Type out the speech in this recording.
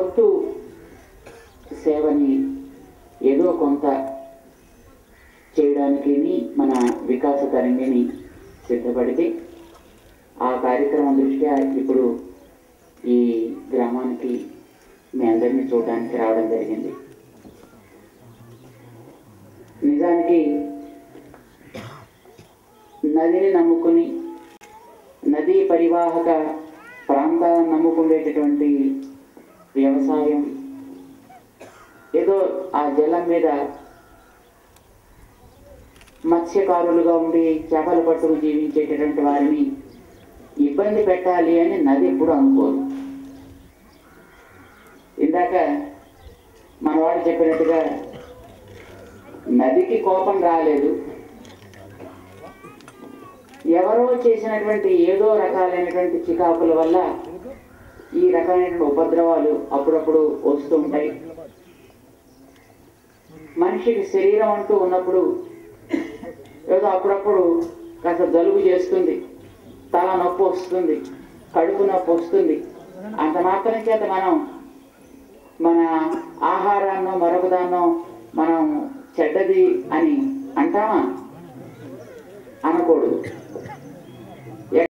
వంతు సేవని ఏదో కొంత చేయడానికి మన వికాస తరంగిణి సిద్ధపడితే ఆ కార్యక్రమం దృష్ట్యా ఇప్పుడు ఈ గ్రామానికి మీ అందరినీ చూడడానికి రావడం జరిగింది. నిజానికి నదిని నమ్ముకుని నదీ పరివాహక ప్రాంతాలను నమ్ముకునేటటువంటి వ్యవసాయం ఏదో ఆ జలం మీద మత్స్యకారులుగా ఉండి చేపలు పట్టుకు జీవించేటటువంటి వారిని ఇబ్బంది పెట్టాలి అని నది ఎప్పుడు అనుకోదు. ఇందాక మనవాడు చెప్పినట్టుగా నదికి కోపం రాలేదు, ఎవరో చేసినటువంటి ఏదో రకాలైనటువంటి చికాకుల వల్ల ఈ రకమైనటువంటి ఉపద్రవాలు అప్పుడప్పుడు వస్తుంటాయి. మనిషికి శరీరం అంటూ ఉన్నప్పుడు ఏదో అప్పుడప్పుడు కాస్త జలుబు చేస్తుంది, తల నొప్పి వస్తుంది, కడుపు నొప్పి వస్తుంది. అంత మాత్రం చేత మనం మన ఆహారాన్నో మరొకదాన్నో మనం చెడ్డది అని అంటామా? అనకూడదు.